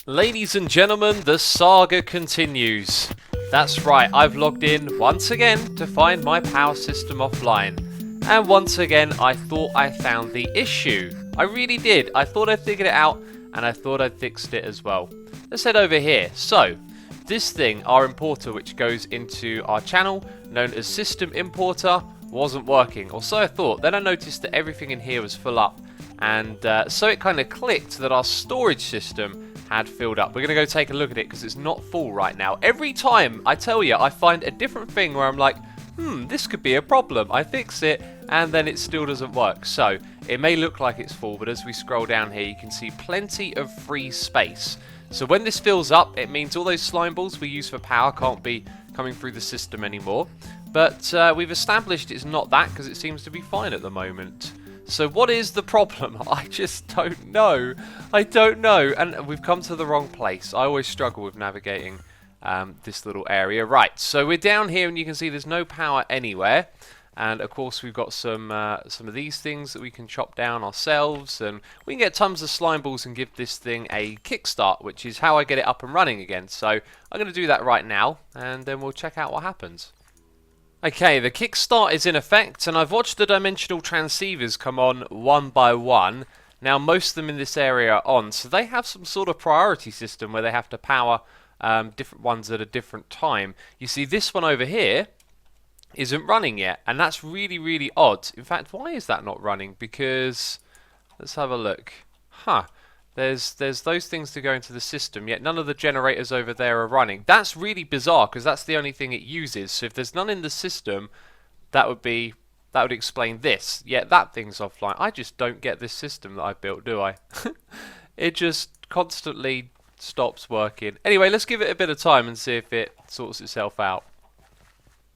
Ladies and gentlemen, the saga continues. That's right, I've logged in once again to find my power system offline. And once again, I thought I found the issue. I really did. I thought I figured it out, and I thought I'd fixed it as well. Let's head over here. So, this thing, our importer, which goes into our channel, known as System Importer, wasn't working. Or so I thought. Then I noticed that everything in here was full up. And so it kind of clicked that our storage system had filled up. We're going to go take a look at it because it's not full right now. Every time, I tell you, I find a different thing where I'm like, this could be a problem. I fix it and then it still doesn't work. So it may look like it's full, but as we scroll down here, you can see plenty of free space. So when this fills up, it means all those slime balls we use for power can't be coming through the system anymore. But we've established it's not that because it seems to be fine at the moment. So what is the problem? I just don't know. I don't know. And we've come to the wrong place. I always struggle with navigating this little area. Right, so we're down here and you can see there's no power anywhere. And of course we've got some of these things that we can chop down ourselves. And we can get tons of slime balls and give this thing a kickstart, which is how I get it up and running again. So I'm going to do that right now and then we'll check out what happens. Okay, the kickstart is in effect, and I've watched the dimensional transceivers come on one by one. Now, most of them in this area are on, so they have some sort of priority system where they have to power different ones at a different time. You see, this one over here isn't running yet, and that's really, really odd. In fact, why is that not running? Because, let's have a look. There's those things to go into the system, yet none of the generators over there are running. That's really bizarre, because that's the only thing it uses. So if there's none in the system, that would explain this. Yet that thing's offline. I just don't get this system that I've built, do I? It just constantly stops working. Anyway, let's give it a bit of time and see if it sorts itself out.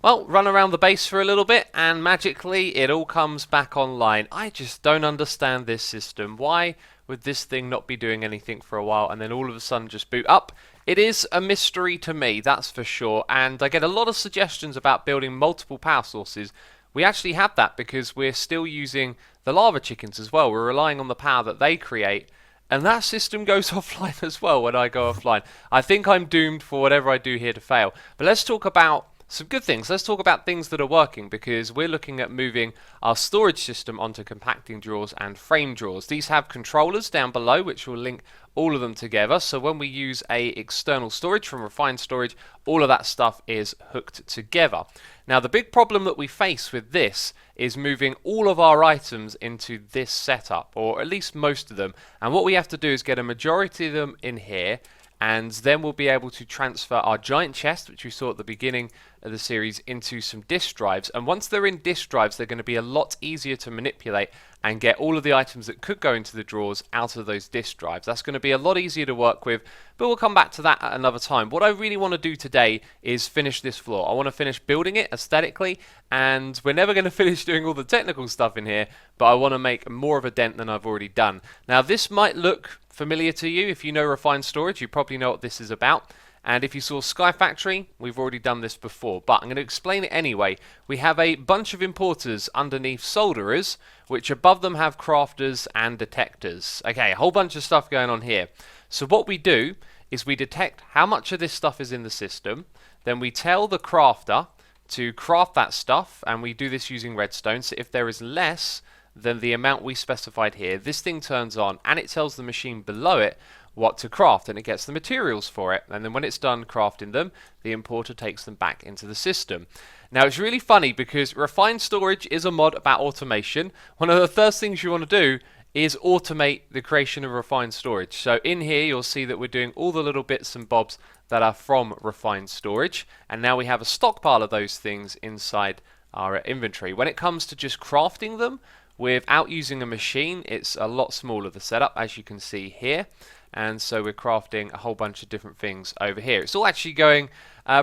Well, run around the base for a little bit, and magically it all comes back online. I just don't understand this system. Why would this thing not be doing anything for a while and then all of a sudden just boot up? It is a mystery to me, that's for sure, and I get a lot of suggestions about building multiple power sources. We actually have that because we're still using the lava chickens as well. We're relying on the power that they create, and that system goes offline as well when I go offline. I think I'm doomed for whatever I do here to fail. But let's talk about some good things. Let's talk about things that are working, because we're looking at moving our storage system onto compacting drawers and frame drawers. These have controllers down below which will link all of them together, so when we use a external storage from refined storage, all of that stuff is hooked together. Now the big problem that we face with this is moving all of our items into this setup, or at least most of them, and what we have to do is get a majority of them in here, and then we'll be able to transfer our giant chest, which we saw at the beginning of the series, into some disk drives. And once they're in disk drives, they're going to be a lot easier to manipulate and get all of the items that could go into the drawers out of those disk drives. That's going to be a lot easier to work with, but we'll come back to that at another time. What I really want to do today is finish this floor. I want to finish building it aesthetically, and we're never going to finish doing all the technical stuff in here, but I want to make more of a dent than I've already done. Now this might look familiar to you. If you know refined storage, you probably know what this is about. And if you saw Sky Factory, we've already done this before, but I'm going to explain it anyway. We have a bunch of importers underneath solderers, which above them have crafters and detectors. Okay, a whole bunch of stuff going on here. So what we do is we detect how much of this stuff is in the system, then we tell the crafter to craft that stuff, and we do this using redstone. So if there is less than the amount we specified here, this thing turns on and it tells the machine below it what to craft, and it gets the materials for it, and then when it's done crafting them, the importer takes them back into the system. Now it's really funny because refined storage is a mod about automation. One of the first things you want to do is automate the creation of refined storage. So in here you'll see that we're doing all the little bits and bobs that are from refined storage, and now we have a stockpile of those things inside our inventory. When it comes to just crafting them without using a machine, it's a lot smaller, the setup, as you can see here. And so we're crafting a whole bunch of different things over here. It's all actually going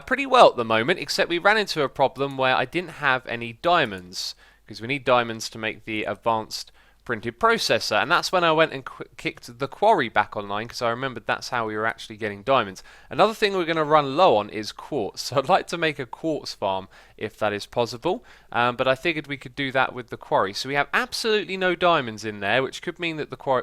pretty well at the moment, except we ran into a problem where I didn't have any diamonds, because we need diamonds to make the advanced printed processor, and that's when I went and kicked the quarry back online, because I remembered that's how we were actually getting diamonds. Another thing we're going to run low on is quartz, so I'd like to make a quartz farm if that is possible, but I figured we could do that with the quarry. So we have absolutely no diamonds in there, which could mean that the quarry...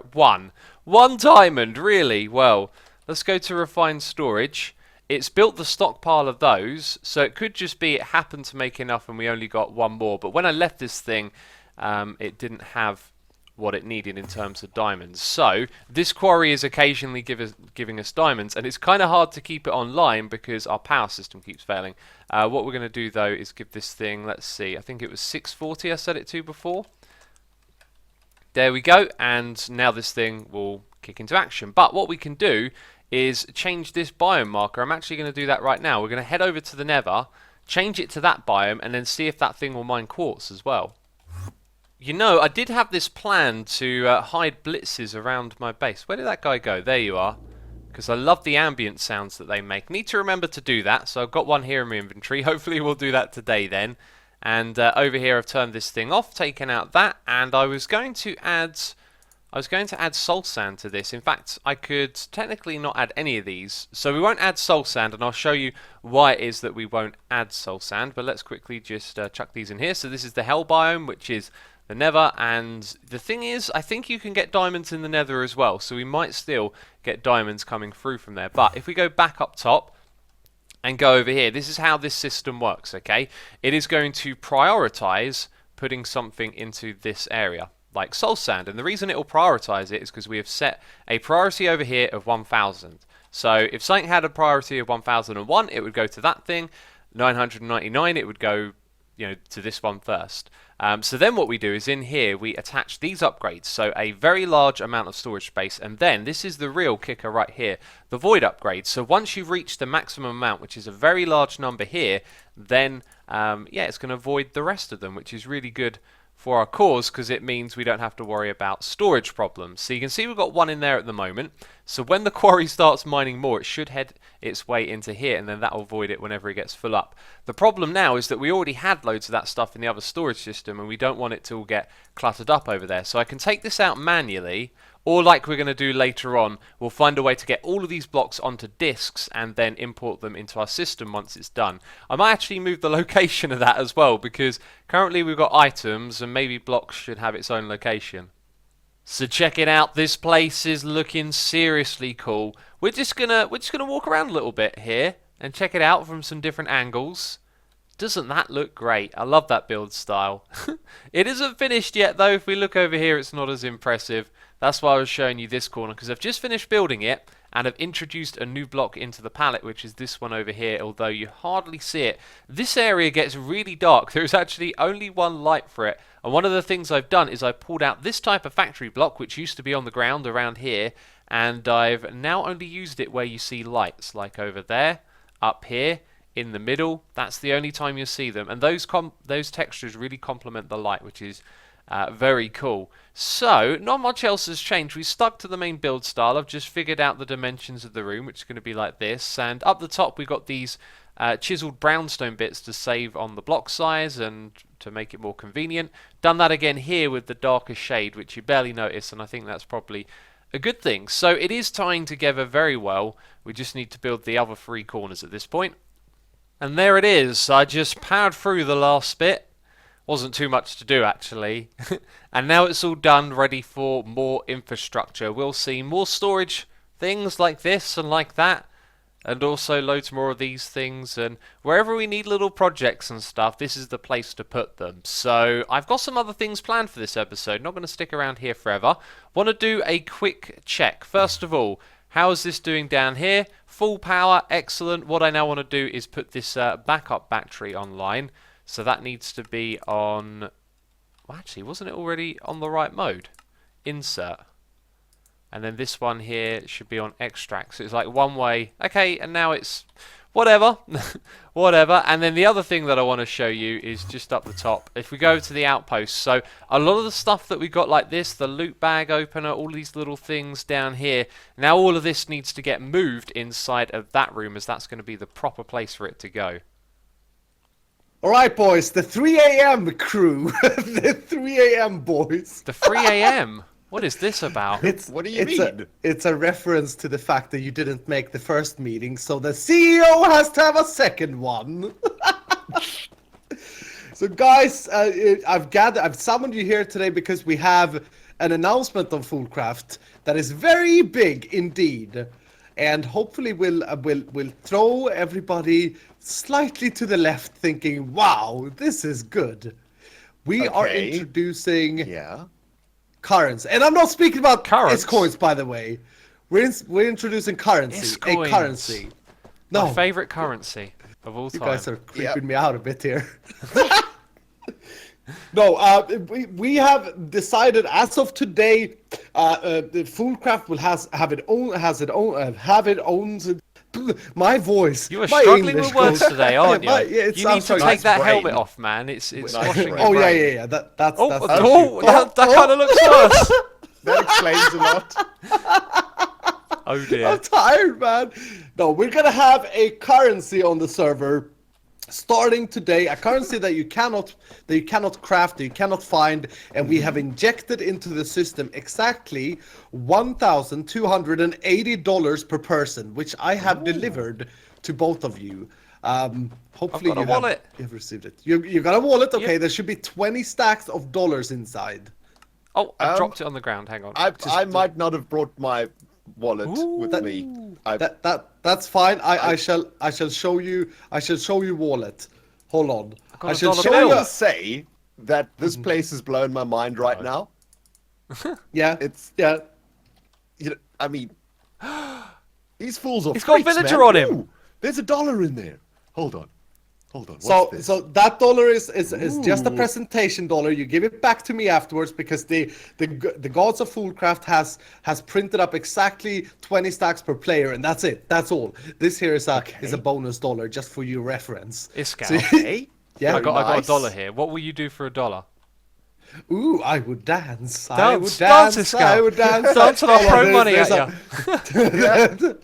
One diamond, really? Well, Let's go to refined storage. It's built the stockpile of those, so it could just be it happened to make enough and we only got one more. But when I left this thing, it didn't have what it needed in terms of diamonds. So this quarry is occasionally giving us diamonds, and it's kind of hard to keep it online because our power system keeps failing. What we're going to do though is give this thing, let's see, I think it was 640 I set it to before. There we go, and now this thing will kick into action. But what we can do is change this biome marker. I'm actually going to do that right now. We're going to head over to the Nether, change it to that biome, and then see if that thing will mine quartz as well. You know, I did have this plan to hide blitzes around my base. Where did that guy go? There you are. Because I love the ambient sounds that they make. Need to remember to do that. So I've got one here in my inventory. Hopefully we'll do that today then. And over here I've turned this thing off, taken out that, and I was going to add soul sand to this. In fact, I could technically not add any of these. So we won't add soul sand, and I'll show you why it is that we won't add soul sand. But let's quickly just chuck these in here. So this is the hell biome, which is the Nether, and the thing is, I think you can get diamonds in the Nether as well, so we might still get diamonds coming through from there. But if we go back up top and go over here, this is how this system works, okay? It is going to prioritize putting something into this area, like soul sand, and the reason it will prioritize it is because we have set a priority over here of 1000. So if something had a priority of 1001, it would go to that thing. 999, it would go, you know, to this one first. So then what we do is in here we attach these upgrades, so a very large amount of storage space, and then this is the real kicker right here, the void upgrade. So once you've reached the maximum amount, which is a very large number here, then yeah, it's going to void the rest of them, which is really good for our cause because it means we don't have to worry about storage problems. So you can see we've got one in there at the moment. So when the quarry starts mining more, it should head its way into here, and then that will void it whenever it gets full up. The problem now is that we already had loads of that stuff in the other storage system, and we don't want it to all get cluttered up over there. So I can take this out manually, or like we're going to do later on, we'll find a way to get all of these blocks onto disks and then import them into our system once it's done. I might actually move the location of that as well, because currently we've got items and maybe blocks should have its own location. So check it out, this place is looking seriously cool. We're just gonna walk around a little bit here and check it out from some different angles. Doesn't that look great? I love that build style. It isn't finished yet though. If we look over here, it's not as impressive. That's why I was showing you this corner, because I've just finished building it and I've introduced a new block into the palette, which is this one over here, although you hardly see it. This area gets really dark. There's actually only one light for it, and one of the things I've done is I pulled out this type of factory block, which used to be on the ground around here, and I've now only used it where you see lights, like over there, up here, in the middle. That's the only time you'll see them, and those textures really complement the light, which is very cool. So, not much else has changed. We stuck to the main build style. I've just figured out the dimensions of the room, which is going to be like this. And up the top, we've got these chiseled brownstone bits to save on the block size and to make it more convenient. Done that again here with the darker shade, which you barely notice, and I think that's probably a good thing. So, it is tying together very well. We just need to build the other three corners at this point. And there it is. I just powered through the last bit. Wasn't too much to do actually. And now it's all done, ready for more infrastructure. We'll see more storage things like this and like that, and also loads more of these things, and wherever we need little projects and stuff, this is the place to put them. So I've got some other things planned for this episode. Not going to stick around here forever. Want to do a quick check. First of all, how is this doing down here? Full power, excellent. What I now want to do is put this backup battery online. So that needs to be on... Well, actually, wasn't it already on the right mode? Insert. And then this one here should be on extract. So it's like one way. Okay, and now it's... Whatever. Whatever. And then the other thing that I want to show you is just up the top. If we go to the outpost. So a lot of the stuff that we got like this, the loot bag opener, all these little things down here. Now all of this needs to get moved inside of that room, as that's going to be the proper place for it to go. Alright boys, the 3 a.m. crew. The 3 a.m. boys. The 3 a.m.? What is this about? What do you mean? It's a reference to the fact that you didn't make the first meeting, so the CEO has to have a second one. So guys, I've summoned you here today because we have an announcement on FoolCraft that is very big indeed. and hopefully we'll throw everybody slightly to the left, thinking, "Wow, this is good." We are Okay. introducing Yeah. currency, and I'm not speaking about Currents? coins, by the way. We're introducing currency, a Coins. currency. No, My favourite currency of all you time. guys are creeping Yep. me out a bit here. No, we have decided as of today, the FoolCraft will have it owns. My voice. You are my struggling English with words goes- today, aren't Yeah, you? it's- You I'm need to sorry. take Nice that brain. helmet off, man. It's Nice washing brain. your Oh yeah, brain. yeah, yeah. That's Oh, that's oh, that kind of looks worse. That explains a lot. Oh I'm dear. tired, man. No, we're gonna have a currency on the server starting today. A currency that you cannot craft, that you cannot find, and we have injected into the system exactly $1,280 per person, which I have delivered to both of you. Hopefully got a you wallet. have received it. You got a wallet? Okay, Yep. there should be 20 stacks of dollars inside. Oh, I dropped it on the ground. Hang on. I might not have brought my wallet with me. That's fine. I shall show you. I shall show you wallet. Hold on. got I a shall dollar show Can I bill. you. just say that this place has blown my mind right now? Yeah. It's Yeah. you know, I mean, these fools are. He's got freaks, villager man. on him. Ooh, there's $1 in there. Hold on. What's So this? that dollar is just a Ooh. presentation dollar. You give it back to me afterwards because the gods of FoolCraft has printed up exactly 20 stacks per player, and that's it. That's all. This here is a bonus dollar just for your reference. Iscal. Okay. Yeah. I got a nice. dollar here. What will you do for $1? Ooh, I would dance. I Dance, would dance, dance. Iscal. I would dance. Dance and I'll Hold on, throw there's- money there's at a-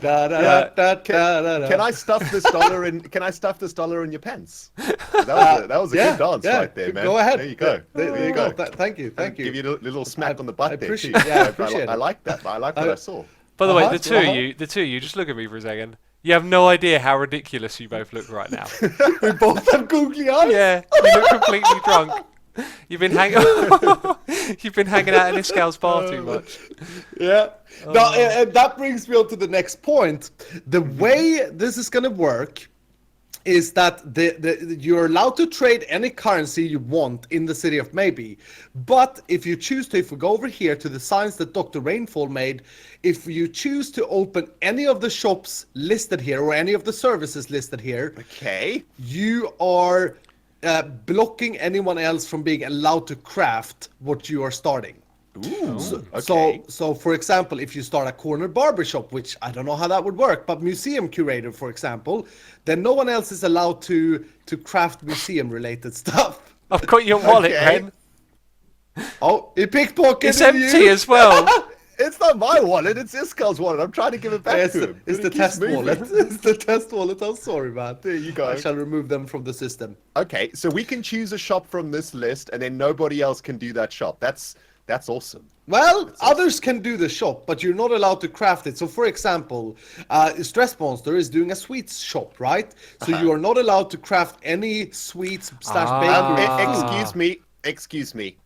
Da, da, da, da, da, da. Can I stuff this dollar in? Can I stuff this dollar in your pants? That was a good dance right there, man. Go ahead. There you go. There you go. Thank you. Thank you. Give you a little smack on the butt I there appreciate- too. yeah, I appreciate I it. like that. I like what I saw. By the way, Uh-huh, the two of you, just look at me for a second. You have no idea how ridiculous you both look right now. We both have googly eyes. Yeah, you look completely drunk. You've been hanging out in Iscal's bar too much. Yeah. Now, and that brings me on to the next point. The way this is going to work is that you're allowed to trade any currency you want in the city of Maybe. But if you choose to, if we go over here to the signs that Dr. Rainfall made, if you choose to open any of the shops listed here or any of the services listed here, Okay. you are blocking anyone else from being allowed to craft what you are starting. Ooh. Okay. So for example, if you start a corner barbershop, which I don't know how that would work, but museum curator, for example, then no one else is allowed to craft museum related stuff. I've got your wallet, Okay. Ren. Oh, he pickpocketed It's empty you. as well. It's not my wallet. It's Iskal's wallet. I'm trying to give it back It's to the, him. it's but the it keeps test moving. wallet. It's the test wallet. I'm sorry, man. There you go. I shall remove them from the system. Okay, so we can choose a shop from this list, and then nobody else can do that shop. That's awesome. Well, others can do the shop, but you're not allowed to craft it. So, for example, Stress Monster is doing a sweets shop, right? So you are not allowed to craft any sweets / bakery. Excuse me.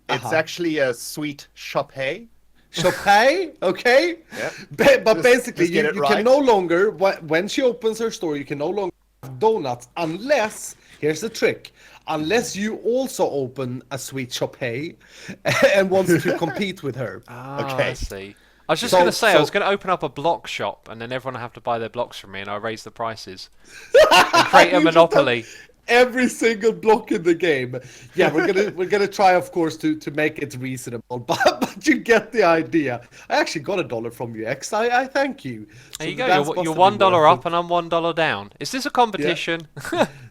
It's actually a sweet shop. Hey. Shopay, okay? Yeah. But Just- basically, just get you it can right. no longer, when she opens her store, you can no longer have donuts unless, here's the trick, unless you also open a sweet Shopay and wants to compete with her. Okay. I see. I was just So- going to say, I so- was going to open up a block shop, and then everyone will have to buy their blocks from me, and I raise the prices and create a You just monopoly. Every single block in the game. Yeah, we're gonna try, of course, to make it reasonable, but you get the idea. I actually got $1 from you, X. I thank you. There So you the go. dance You're must have $1 been worth up, it. and I'm $1 down. Is this a competition?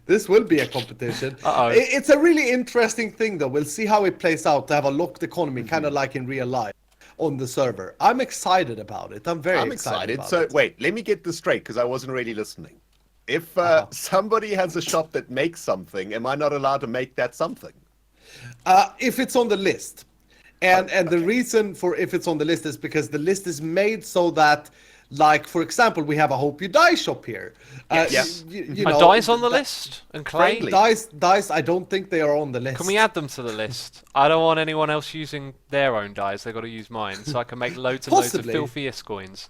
This will be a competition. Uh-oh. It's a really interesting thing, though. We'll see how it plays out to have a locked economy, kind of like in real life on the server. I'm excited about it. I'm very I'm excited. excited. about So it. wait, let me get this straight because I wasn't really listening. If somebody has a shop that makes something, am I not allowed to make that something? If it's on the list. And the reason for if it's on the list is because the list is made so that, like, for example, we have a Hope You Die shop here. Yes. You Are know, dice on the that- list? And clay? Friendly. Dice, I don't think they are on the list. Can we add them to the list? I don't want anyone else using their own dice. They've got to use mine, so I can make loads and loads of Possibly. filthy coins.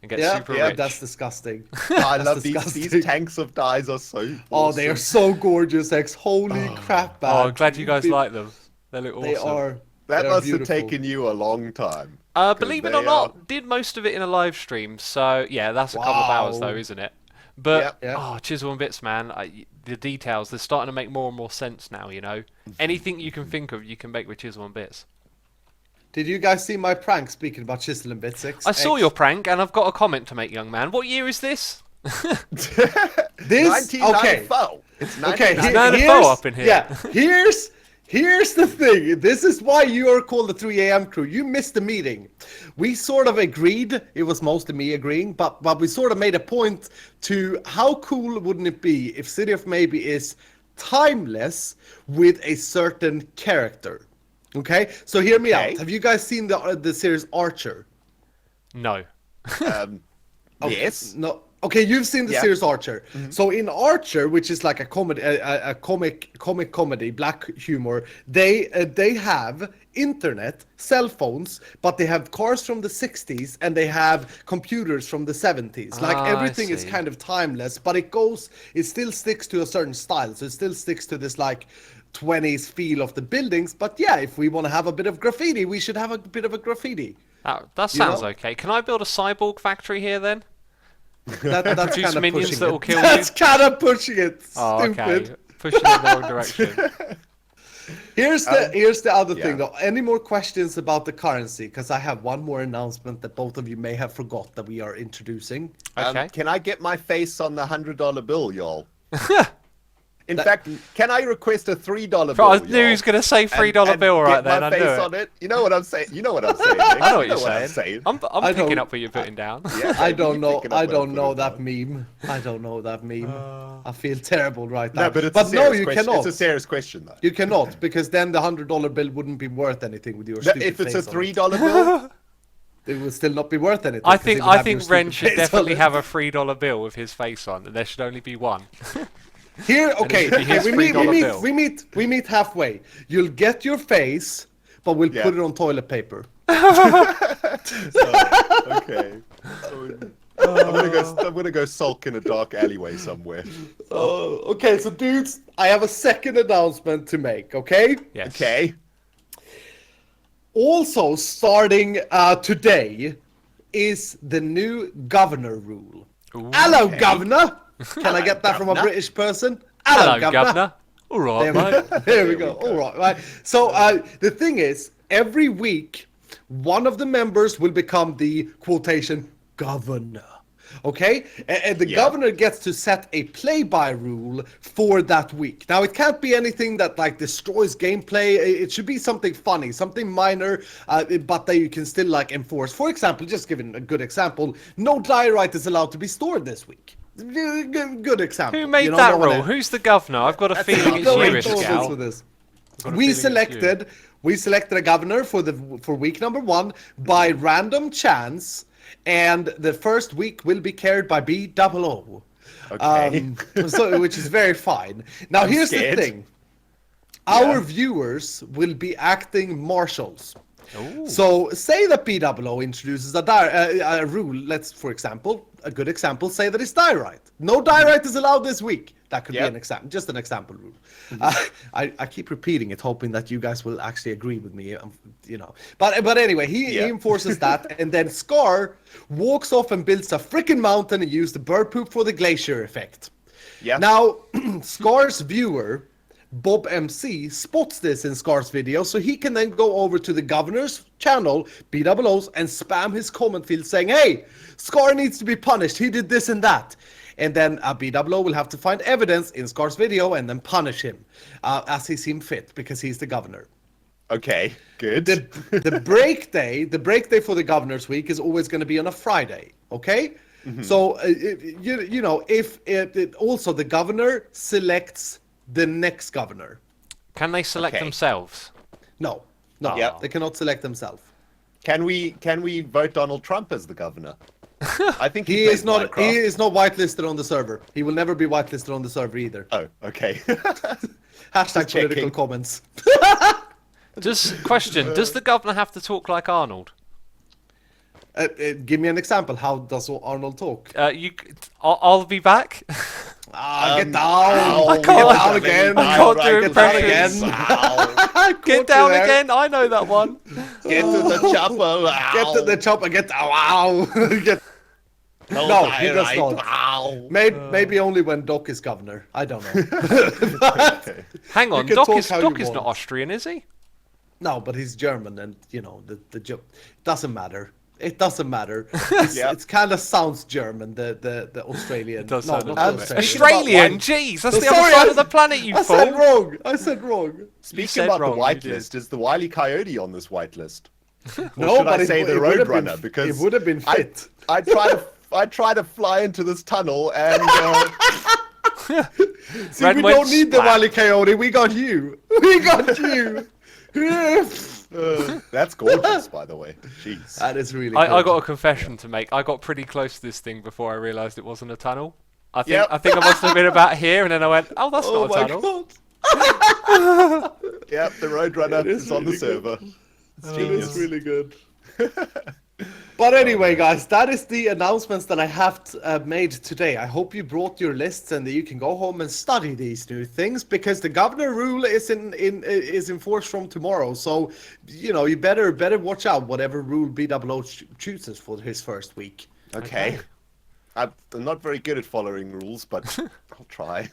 and get super Yeah, rich. that's disgusting. I That's love disgusting. these tanks of dies are so Oh, they are so gorgeous, X. Holy crap, man. Oh, I'm glad you guys like them. They look awesome. They are. That They're must beautiful. have taken you a long time. 'cause Believe it they or not, did most of it in a live stream. So yeah, that's a couple of hours Wow. though, isn't it? But Yep. Yep. oh, Chisel and Bits, man, the details, they're starting to make more and more sense now. You know, anything you can think of, you can make with Chisel and Bits. Did you guys see my prank speaking about Chisel and Bits? I saw your prank, and I've got a comment to make, young man. What year is this? This 1994. It's Okay, 1994. up in here. Yeah, here's the thing. This is why you are called the 3 a.m. crew. You missed the meeting. We sort of agreed. It was mostly me agreeing, but we sort of made a point to how cool wouldn't it be if City of Maybe is timeless with a certain character. Okay, so hear me Okay. out. Have you guys seen the series Archer? No. Yes. No. Okay, you've seen the Yeah. series Archer. So in Archer, which is like a comedy, a comic comedy, black humor, they have internet, cell phones, but they have cars from the 60s and they have computers from the 70s. Like I everything is see. kind of timeless, but it still sticks to a certain style. So it still sticks to this like 20s feel of the buildings. But yeah, if we want to have a bit of graffiti, we should have a bit of a graffiti. That You sounds know? okay. Can I build a cyborg factory here then? That's Produce kind of minions pushing that it. will kill you? That's kind of pushing it. Oh, Stupid. okay. Pushing in the wrong direction. Here's the other thing yeah. though. Any more questions about the currency? Because I have one more announcement that both of you may have forgot that we are introducing. Okay. Can I get my face on the $100 bill, y'all? In fact, can I request a $3 bill? I knew he was going to say $3 and bill right get my then. I knew face it. on it. You know what I'm saying? You know what I'm saying. Nick. I know what You you're I'm saying. saying. I'm I picking don't- up what you're putting down. Yeah, I maybe don't you know. pick it up I when don't put know it that down. meme. I don't know that meme. I feel terrible right now. No, but it's but a no, serious you question. cannot. It's a serious question, though. You cannot, because then the $100 bill wouldn't be worth anything with your stupid If it's a face on it. $3 bill, It would still not be worth anything. I 'cause it think would have your Ren stupid should face on definitely it. have a $3 bill with his face on, and there should only be one. Here, okay, should be his we $3 bill. meet halfway. You'll get your face, but we'll Yeah. put it on toilet paper. okay. I'm gonna go sulk in a dark alleyway somewhere. Okay, so dudes, I have a second announcement to make, okay? Yes. Okay. Also, starting today is the new governor rule. Ooh, Hello, okay. governor! Can I get that from a governor. British person? Hello, Governor. All right, There mate. There we go. All right, right. So the thing is, every week, one of the members will become the quotation governor. Okay, and the Yeah. governor gets to set a play-by rule for that week. Now, it can't be anything that like destroys gameplay. It should be something funny, something minor, but that you can still like enforce. For example, just giving a good example, no diorite is allowed to be stored this week. Good example. Who made You know, that no one rule? else- Who's the governor? I've got a feeling it's no you, one told us Renskall. for this. got a We feeling it's you. selected a governor for week number 1 by random chance, and the first week will be carried by BOO. Okay. So which is very fine. Now I'm here's scared. the thing. Our Yeah. viewers will be acting marshals. Ooh. So say that BOO introduces a rule. Let's, for example, a good example, say that it's diorite. No diorite is allowed this week. That could be Yep. an example, just an example rule. I keep repeating it, hoping that you guys will actually agree with me. You know, but anyway, he Yeah. enforces that, and then Scar walks off and builds a freaking mountain and uses the bird poop for the glacier effect. Yeah. Now, Scar's viewer, Bob MC, spots this in Scar's video, so he can then go over to the governor's channel, BOO's, and spam his comment field saying, hey, Scar needs to be punished, he did this and that. And then BOO will have to find evidence in Scar's video and then punish him as he seems fit, because he's the governor. Okay. Good. The break day for the governor's week is always going to be on a Friday, okay? So you know, if also the governor selects the next governor. Can they select Okay. themselves? No, Yep. they cannot select themselves. Can we vote Donald Trump as the governor? I think He plays is not. Minecraft. He is not whitelisted on the server. He will never be whitelisted on the server either. Oh, okay. Hashtag political checking. comments. Does the governor have to talk like Arnold? Give me an example. How does Arnold talk? I'll be back. Get down! I can't- Get down again! I can't do Get down impressions. again! Get down again. I know that one. Get to the chopper. Get to the chopper! Get down! Wow! Get... No, he does not. Ow. Maybe only when Doc is governor. I don't know. Okay. Hang on, can Doc talk is how you not want. Austrian, is he? No, but he's German, and you know the joke doesn't matter. It doesn't matter. Yeah. It kind of sounds German. The Australian. It does no, sound not a little bit. Australian. Australian, jeez, that's the Sorry, other side of the planet, you I fool. said wrong. I said wrong. Speaking said about wrong, the you white did. list, is the Wile E. Coyote on this white list? Or No, should but I say the would have been- Roadrunner? Because it would have been fit. I try to fly into this tunnel and See, Red we went don't need the splat. Wile E. Coyote. We got you. We got you. that's gorgeous, by the way. Jeez. That is really. I good. got a confession to make. I got pretty close to this thing before I realised it wasn't a tunnel. I think Yep. I think I must have been about here, and then I went, "Oh, that's Oh not a my tunnel." god. Yep, the Roadrunner It is is on the really server. It's It genius. is really good. But anyway, guys, that is the announcements that I have made today. I hope you brought your lists and that you can go home and study these new things, because the governor rule is in force from tomorrow. So, you know, you better watch out whatever rule BWO chooses for his first week. Okay. I'm not very good at following rules, but I'll try.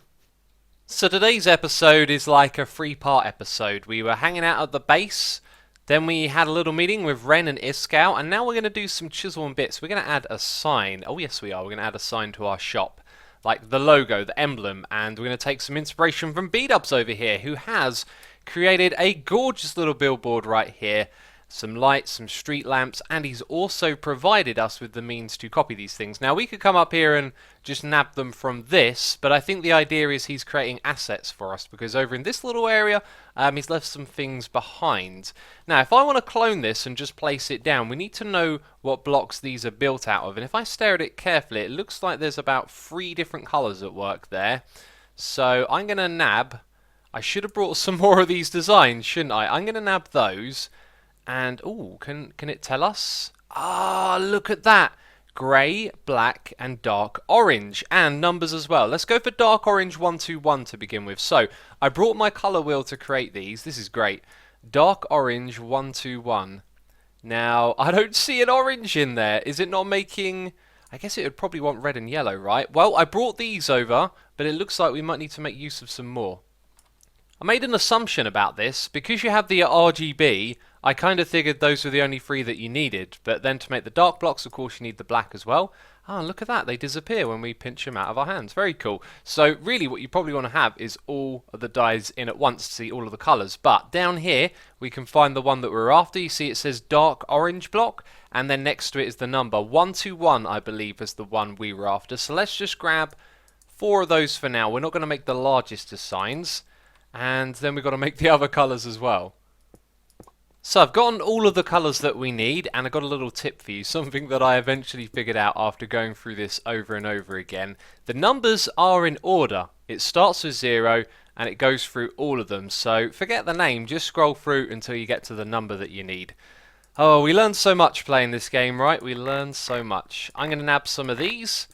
So today's episode is like a 3-part episode. We were hanging out at the base, then we had a little meeting with Ren and Iskall, and now we're going to do some chisel and bits. We're going to add a sign. Oh yes we are. We're going to add a sign to our shop. Like the logo, the emblem, and we're going to take some inspiration from B-Dubs over here, who has created a gorgeous little billboard right here. Some lights, some street lamps, and he's also provided us with the means to copy these things. Now we could come up here and just nab them from this, but I think the idea is he's creating assets for us, because over in this little area he's left some things behind. Now if I want to clone this and just place it down, we need to know what blocks these are built out of, and if I stare at it carefully, it looks like there's about 3 different colours at work there. So I'm going to nab, I should have brought some more of these designs, shouldn't I? I'm going to nab those. And, ooh, can it tell us? Ah, look at that. Grey, black, and dark orange. And numbers as well. Let's go for dark orange 121 to begin with. So, I brought my colour wheel to create these. This is great. Dark orange 121. Now, I don't see an orange in there. Is it not making... I guess it would probably want red and yellow, right? Well, I brought these over, but it looks like we might need to make use of some more. I made an assumption about this. Because you have the RGB, I kind of figured those were the only 3 that you needed. But then to make the dark blocks, of course, you need the black as well. Ah, look at that. They disappear when we pinch them out of our hands. Very cool. So really what you probably want to have is all of the dyes in at once to see all of the colours. But down here, we can find the one that we're after. You see it says dark orange block. And then next to it is the number 121, I believe, is the one we were after. So let's just grab 4 of those for now. We're not going to make the largest of signs. And then we've got to make the other colours as well. So I've gotten all of the colours that we need, and I've got a little tip for you, something that I eventually figured out after going through this over and over again. The numbers are in order. It starts with 0 and it goes through all of them. So forget the name, just scroll through until you get to the number that you need. Oh, we learned so much playing this game, right? We learned so much. I'm going to nab some of these.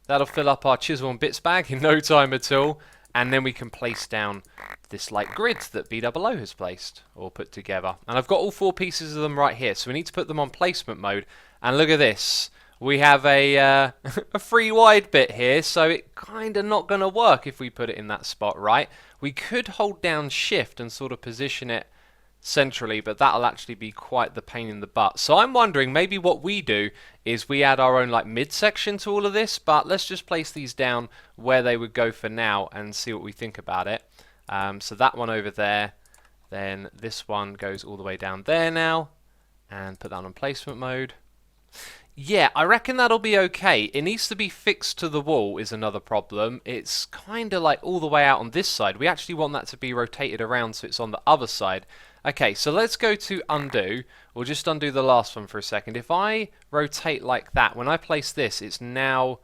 That'll fill up our chisel and bits bag in no time at all. And then we can place down this like grid that BWO has placed or put together. And I've got all 4 pieces of them right here, so we need to put them on placement mode. And look at this. We have a, a 3 wide bit here, so it kind of not going to work if we put it in that spot, right? We could hold down shift and sort of position it centrally, but that'll actually be quite the pain in the butt. So I'm wondering, maybe what we do is we add our own like midsection to all of this, but let's just place these down where they would go for now and see what we think about it. So that one over there, then this one goes all the way down there now, and put that on placement mode. Yeah, I reckon that'll be okay. It needs to be fixed to the wall is another problem. It's kind of like all the way out on this side. We actually want that to be rotated around so it's on the other side. Okay, so let's go to undo. We'll just undo the last one for a second. If I rotate like that, when I place this, it's now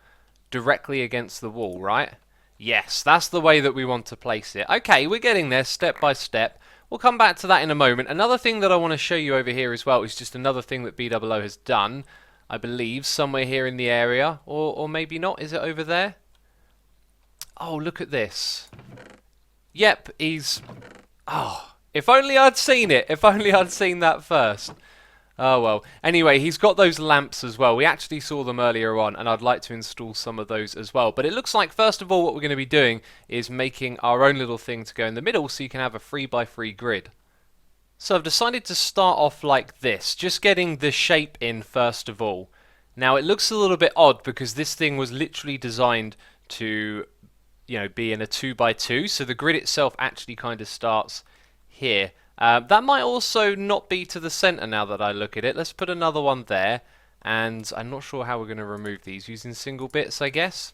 directly against the wall, right? Yes, that's the way that we want to place it. Okay, we're getting there step by step. We'll come back to that in a moment. Another thing that I want to show you over here as well is just another thing that BWO has done. I believe, somewhere here in the area. Or maybe not. Is it over there? Oh, look at this. Yep, he's... Oh, if only I'd seen it. If only I'd seen that first. Oh well. Anyway, he's got those lamps as well. We actually saw them earlier on, and I'd like to install some of those as well. But it looks like, first of all, what we're going to be doing is making our own little thing to go in the middle so you can have a 3x3 grid. So I've decided to start off like this, just getting the shape in first of all. Now it looks a little bit odd because this thing was literally designed to, be in a 2x2, so the grid itself actually kind of starts here. That might also not be to the center now that I look at it. Let's put another one there, and I'm not sure how we're going to remove these, using single bits, I guess.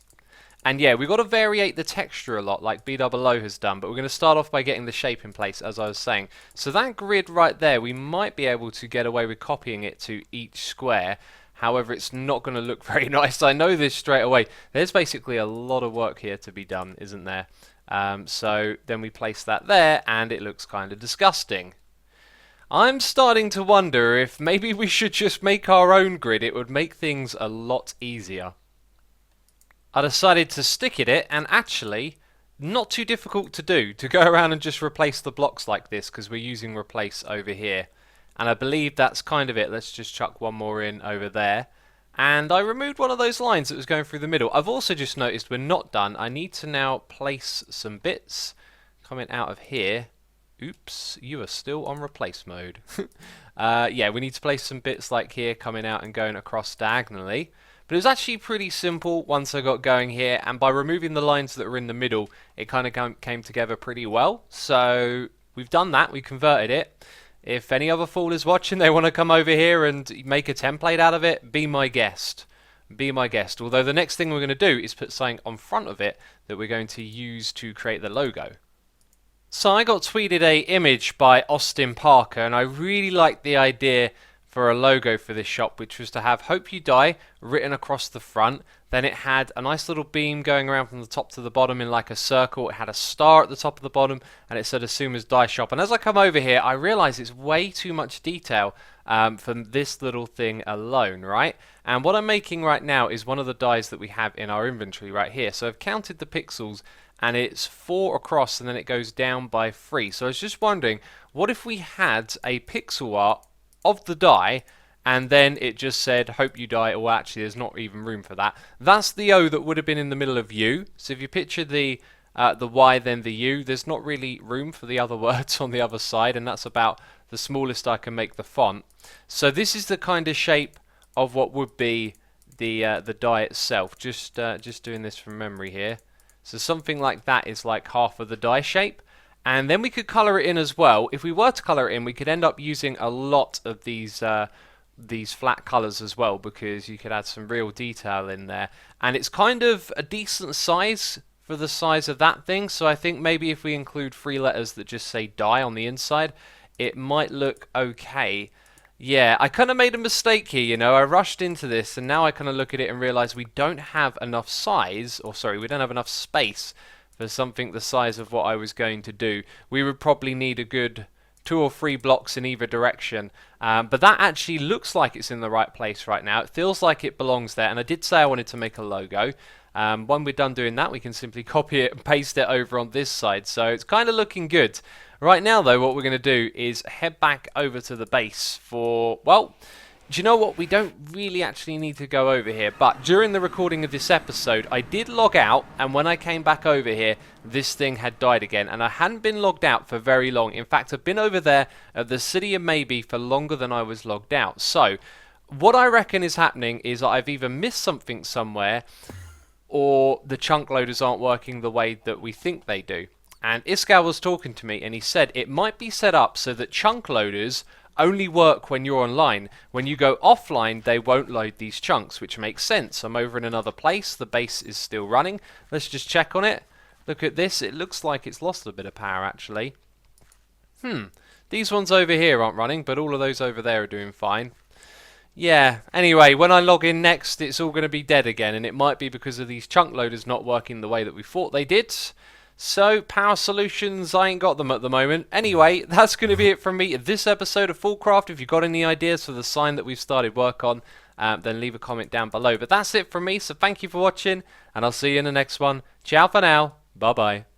And yeah, we've got to variate the texture a lot, like BOO has done, but we're going to start off by getting the shape in place, as I was saying. So that grid right there, we might be able to get away with copying it to each square. However, it's not going to look very nice. I know this straight away. There's basically a lot of work here to be done, isn't there? So then we place that there, and it looks kind of disgusting. I'm starting to wonder if maybe we should just make our own grid. It would make things a lot easier. I decided to stick at it, and actually, not too difficult to do, to go around and just replace the blocks like this, because we're using replace over here. And I believe that's kind of it. Let's just chuck one more in over there. And I removed one of those lines that was going through the middle. I've also just noticed we're not done. I need to now place some bits coming out of here. Oops, you are still on replace mode. Yeah, we need to place some bits like here coming out and going across diagonally. But it was actually pretty simple once I got going here, and by removing the lines that were in the middle, it kind of came together pretty well. So we've done that, we converted it. If any other fool is watching, they want to come over here and make a template out of it, be my guest. Be my guest. Although the next thing we're going to do is put something on front of it that we're going to use to create the logo. So I got tweeted a image by Austin Parker, and I really liked the idea for a logo for this shop, which was to have "Hope You Die" written across the front. Then it had a nice little beam going around from the top to the bottom in like a circle. It had a star at the top of the bottom, and it said "Asuma's Die Shop." And as I come over here, I realise it's way too much detail for this little thing alone, right? And what I'm making right now is one of the dies that we have in our inventory right here. So I've counted the pixels, and it's 4 across, and then it goes down by 3. So I was just wondering, what if we had a pixel art of the die, and then it just said "Hope You Die," or actually there's not even room for that. That's the O that would have been in the middle of U. So if you picture the Y, then the U, there's not really room for the other words on the other side, and that's about the smallest I can make the font. So this is the kind of shape of what would be the die itself. Just doing this from memory here. So something like that is like half of the die shape. And then we could colour it in as well. If we were to colour it in, we could end up using a lot of these flat colours as well, because you could add some real detail in there. And it's kind of a decent size for the size of that thing, so I think maybe if we include 3 letters that just say "die" on the inside, it might look okay. Yeah, I kind of made a mistake here, I rushed into this, and now I kind of look at it and realise we don't have enough size, or sorry, we don't have enough space for something the size of what I was going to do. We would probably need a good 2 or 3 blocks in either direction, but that actually looks like it's in the right place right now. It feels like it belongs there, and I did say I wanted to make a logo. When we're done doing that, we can simply copy it and paste it over on this side, so it's kind of looking good. Right now though, what we're going to do is head back over to the base for, well, do you know what? We don't really actually need to go over here, but during the recording of this episode, I did log out, and when I came back over here, this thing had died again, and I hadn't been logged out for very long. In fact, I've been over there at the City of Maybe for longer than I was logged out. So, what I reckon is happening is I've either missed something somewhere, or the chunk loaders aren't working the way that we think they do. And Iskall was talking to me, and he said it might be set up so that chunk loaders only work when you're online. When you go offline, they won't load these chunks, which makes sense. I'm over in another place. The base is still running. Let's just check on it. Look at this. It looks like it's lost a bit of power, actually. These ones over here aren't running, but all of those over there are doing fine. Yeah, anyway, when I log in next, it's all going to be dead again, and it might be because of these chunk loaders not working the way that we thought they did. So, power solutions, I ain't got them at the moment. Anyway, that's going to be it from me this episode of FoolCraft. If you've got any ideas for the sign that we've started work on, then leave a comment down below. But that's it from me, so thank you for watching, and I'll see you in the next one. Ciao for now. Bye-bye.